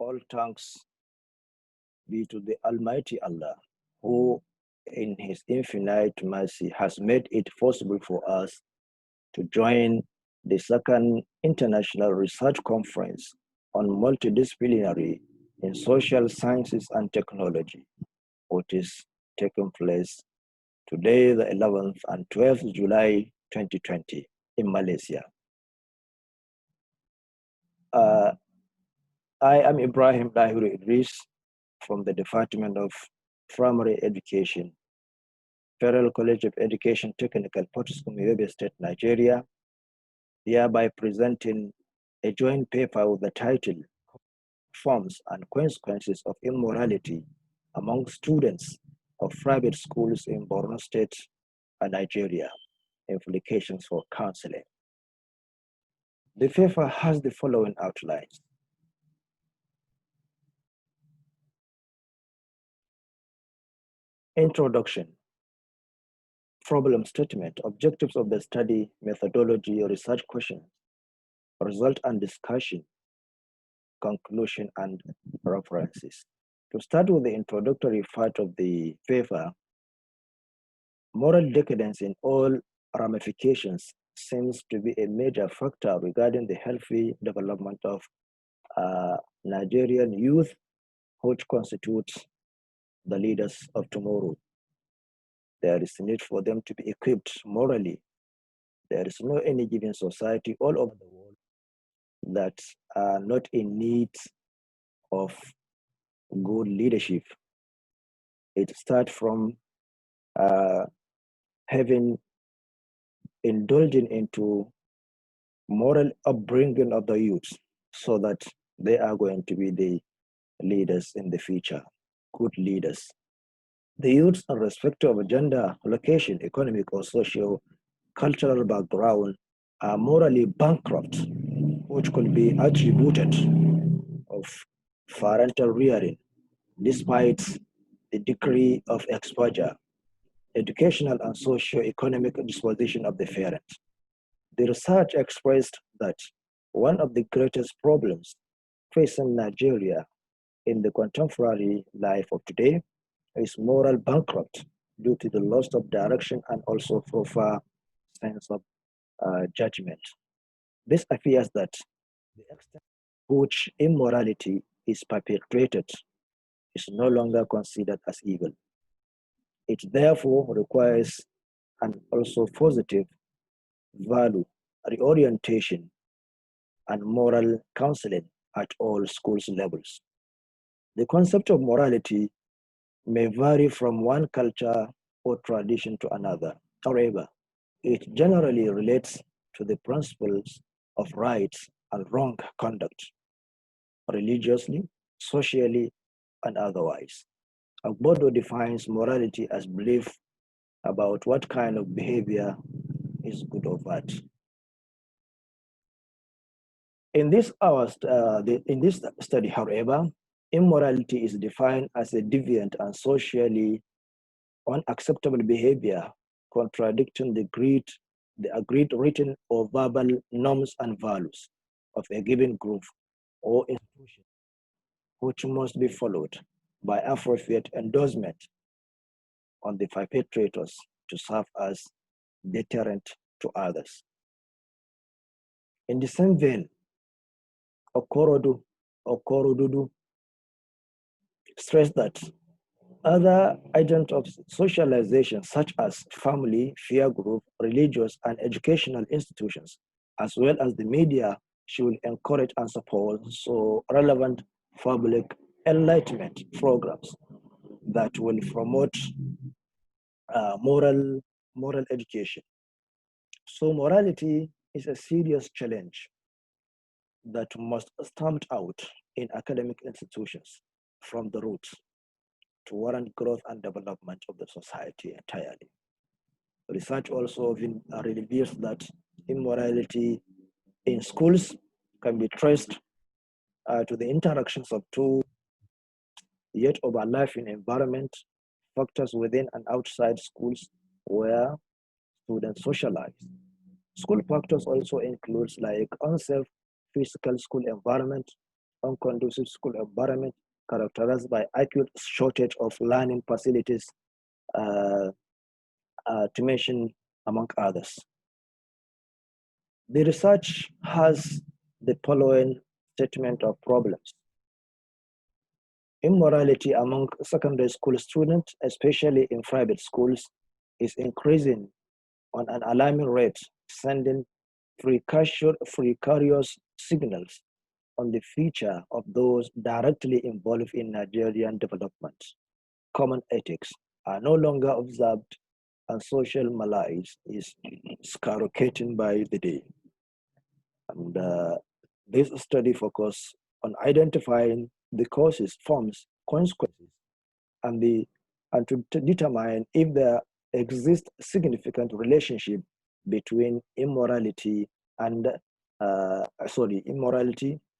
All thanks be to the Almighty Allah, who in His infinite mercy has made it possible for us to join the second International Research Conference on Multidisciplinary in Social Sciences and Technology, which is taking place today, the 11th and 12th July 2020 in Malaysia. I am IBRAHIM Dahiru Idriss from the Department of Primary Education, Federal College of Education Technical, Potiskum, Yobe State, Nigeria, hereby presenting a joint paper with the title Forms and Consequences of Immorality among Students of Private Schools in Borno State and Nigeria, Implications for Counselling. The paper has the following outlines. Introduction, problem statement, objectives of the study, methodology, research questions, result and discussion, conclusion, and references. To start with the introductory part of the paper, moral decadence in all ramifications seems to be a major factor regarding the healthy development of Nigerian youth, which constitutes the leaders of tomorrow. There is a need for them to be equipped morally. There is no any given society all over the world that are not in need of good leadership. It starts from indulging into moral upbringing of the youth so that they are going to be the leaders in the future, good leaders. The youths, irrespective of gender, location, economic, or socio-cultural background, are morally bankrupt, which could be attributed of parental rearing, despite the degree of exposure, educational and socio-economic disposition of the parent. The research expressed that one of the greatest problems facing Nigeria in the contemporary life of today is moral bankrupt due to the loss of direction and also proper sense of judgment. This appears that the extent to which immorality is perpetrated is no longer considered as evil. It therefore requires an also positive value, reorientation, and moral counseling at all schools levels. The concept of morality may vary from one culture or tradition to another. However, it generally relates to the principles of right and wrong conduct, religiously, socially, and otherwise. Agbodo defines morality as belief about what kind of behavior is good or bad. In this study, however, immorality is defined as a deviant and socially unacceptable behavior contradicting the agreed written or verbal norms and values of a given group or institution, which must be followed by appropriate endorsement on the perpetrators to serve as deterrent to others. In the same vein, Okorodudu stressed that other agents of socialization, such as family, peer group, religious, and educational institutions, as well as the media, should encourage and support so relevant public enlightenment programs that will promote moral education. So morality is a serious challenge that must stand out in academic institutions from the roots to warrant growth and development of the society entirely. Research also reveals that immorality in schools can be traced to the interactions of two yet overlapping environment, factors within and outside schools where students socialize. School factors also includes like unsafe physical school environment, unconducive school environment characterized by acute shortage of learning facilities, to mention among others. The research has the following statement of problems. Immorality among secondary school students, especially in private schools, is increasing on an alarming rate, sending precarious signals on the future of those directly involved in Nigerian development. Common ethics are no longer observed, and social malaise is skyrocketing by the day. And this study focuses on identifying the causes, forms, consequences, and to determine if there exists significant relationship between immorality,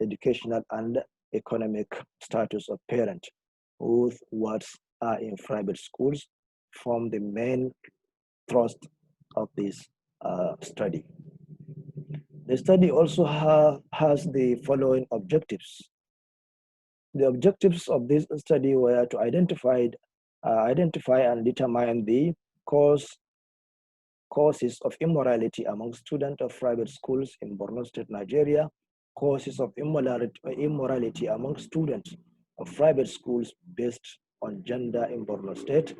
educational and economic status of parent, whose words are in private schools, form the main thrust of this study. The study also has the following objectives. The objectives of this study were to identify and determine the causes of immorality among students of private schools in Borno State, Nigeria, causes of immorality among students of private schools based on gender in Borno State,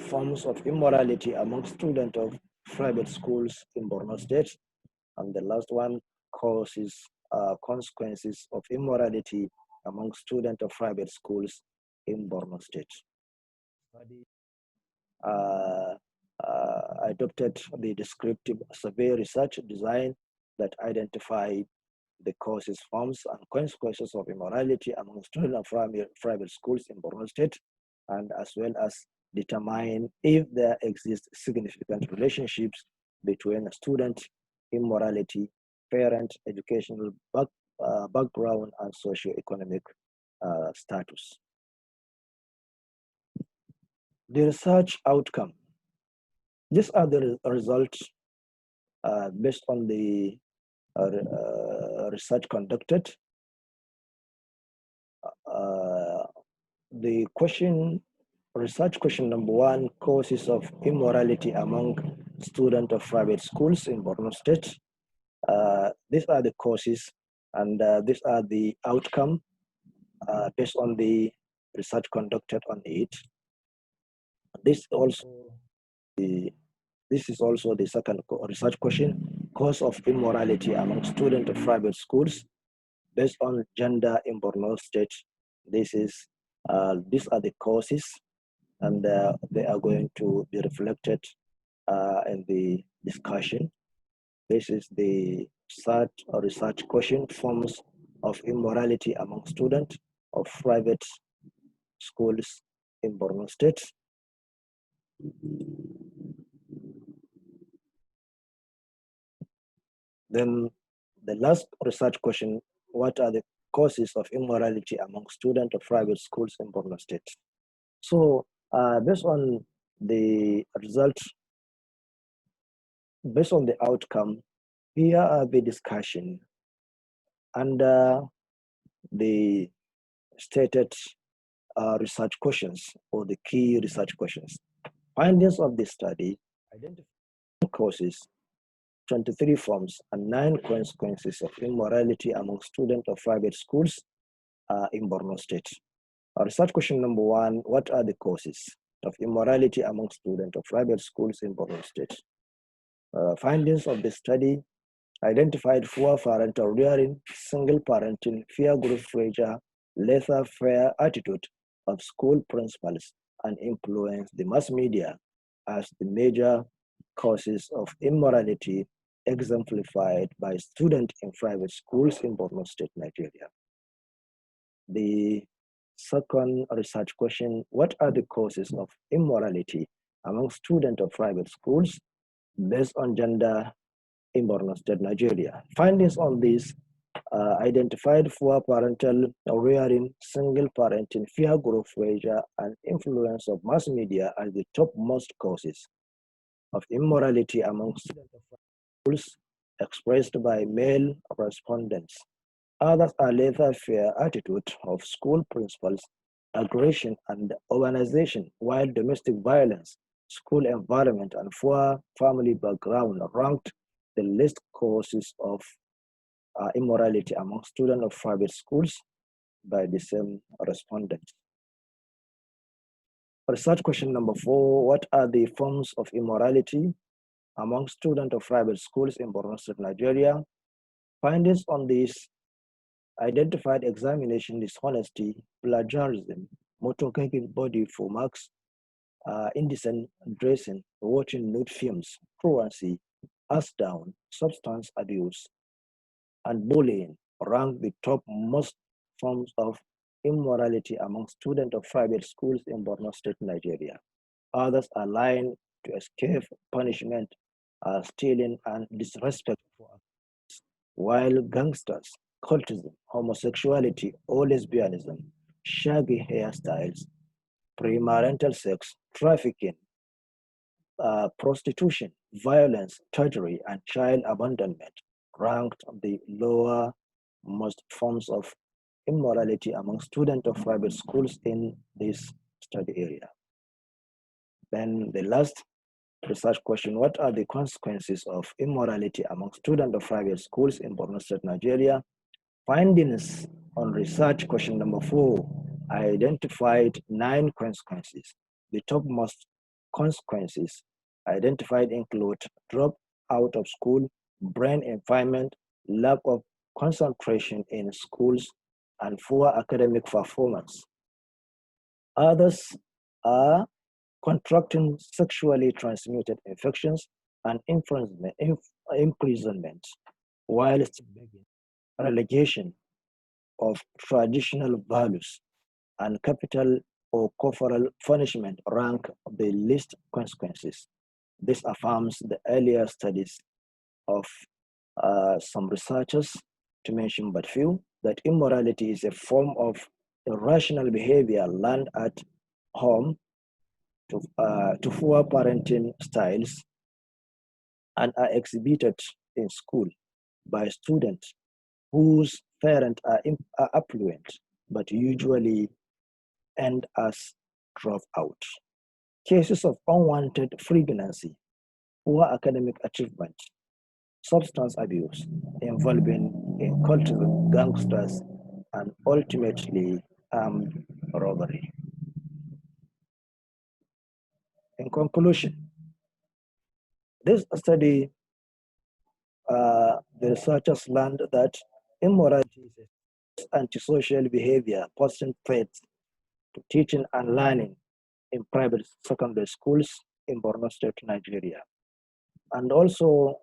forms of immorality among students of private schools in Borno State, and the last one, consequences of immorality among students of private schools in Borno State. Adopted the descriptive survey research design that identified the causes, forms, and consequences of immorality among students of private schools in Borno State, and as well as determine if there exist significant relationships between student immorality, parent, educational background, and socio-economic status. The research outcome. These are the results based on the research conducted. The research question number 1, causes of immorality among students of private schools in Borno State. These are the causes, and these are the outcome based on the research conducted on it. This is also the second research question, cause of immorality among students of private schools based on gender in Borno State. These are the causes, and they are going to be reflected in the discussion. This is the third research question, forms of immorality among students of private schools in Borno State. Then the last research question, what are the causes of immorality among students of private schools in Borno State? So based on the results, based on the outcome, here are the discussion under the stated research questions, or the key research questions. Findings of the study: identify causes, 23 forms, and 9 consequences of immorality among students of private schools in Borno State. Research question number 1, what are the causes of immorality among students of private schools in Borno State? Findings of the study: identified poor parental rearing, single parenting, fear group pressure, laissez-faire attitude of school principals, and influence the mass media as the major causes of immorality exemplified by students in private schools in Borno State, Nigeria. The second research question, what are the causes of immorality among students of private schools based on gender in Borno State, Nigeria? Findings on this: identified poor parental rearing, single parenting, fear group pressure, and influence of mass media as the topmost causes of immorality among students of schools, expressed by male respondents. Others are laissez-faire attitude of school principals, aggression and urbanization, while domestic violence, school environment, and poor family background ranked the least causes of immorality among students of private schools by the same respondents. Research question number 4, what are the forms of immorality among students of private schools in Borno State, Nigeria? Findings on this identified examination dishonesty, plagiarism, motor-taking body for marks, indecent dressing, watching nude films, truancy, ass down, substance abuse, and bullying rank the top most forms of immorality among students of private schools in Borno State, Nigeria. Others are lying to escape punishment, stealing, and disrespect for others, while gangsters, cultism, homosexuality, or lesbianism, shaggy hairstyles, premarital sex, trafficking, prostitution, violence, torture, and child abandonment ranked the lower most forms of immorality among students of private schools in this study area. Then the last research question, what are the consequences of immorality among students of private schools in Borno State, Nigeria? Findings on research question number 4 identified 9 consequences. The topmost consequences identified include drop out of school, brain impairment, lack of concentration in schools, and poor academic performance. Others are contracting sexually transmitted infections and imprisonment, whilst relegation of traditional values and capital or corporal punishment rank the least consequences. This affirms the earlier studies of some researchers, to mention but few, that immorality is a form of irrational behavior learned at home to poor parenting styles and are exhibited in school by students whose parents are affluent but usually end as dropout. Cases of unwanted pregnancy, poor academic achievement, substance abuse involving cultural gangsters, and ultimately armed robbery. In conclusion, this study, the researchers learned that immorality is antisocial behavior posing threats to teaching and learning in private secondary schools in Borno State, Nigeria. And also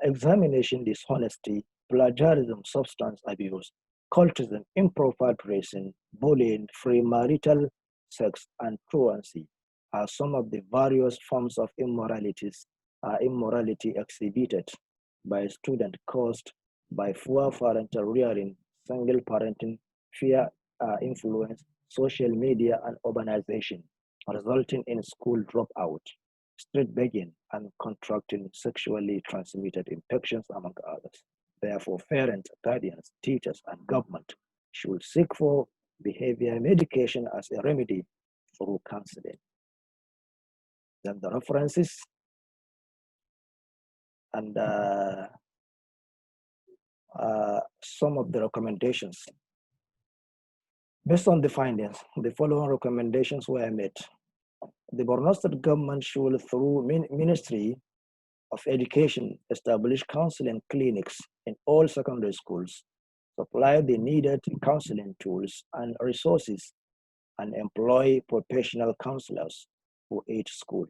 examination dishonesty, plagiarism, substance abuse, cultism, improper dressing, bullying, free marital sex, and truancy are some of the various forms of immorality exhibited by students caused by poor parental rearing, single parenting, fear influence, social media, and urbanization, resulting in school dropout, street begging, and contracting sexually transmitted infections, among others. Therefore, parents, guardians, teachers, and government should seek for behavior medication as a remedy through counseling. Then the references and some of the recommendations. Based on the findings, the following recommendations were made. The Borno State government should, through Ministry of Education, establish counseling clinics in all secondary schools, supply the needed counseling tools and resources, and employ professional counselors for each school.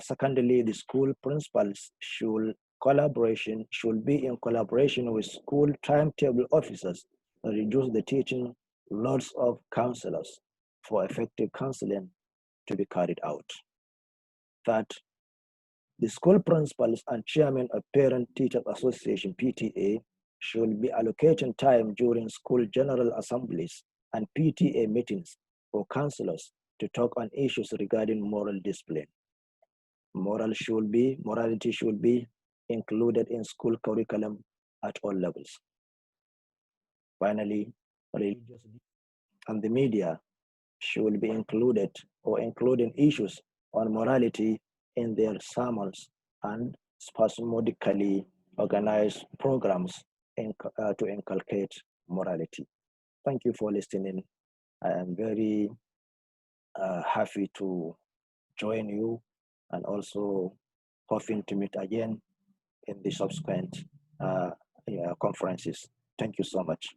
Secondly, the school principals should be in collaboration with school timetable officers to reduce the teaching loads of counselors for effective counseling to be carried out. Third, the school principals and chairman of Parent Teachers Association, PTA, should be allocating time during school general assemblies and PTA meetings for counselors to talk on issues regarding moral discipline. Morality should be included in school curriculum at all levels. Finally, religious and the media should be included or including issues on morality in their sermons and spasmodically organize programs to inculcate morality. Thank you for listening. I am very happy to join you and also hoping to meet again in the subsequent conferences. Thank you so much.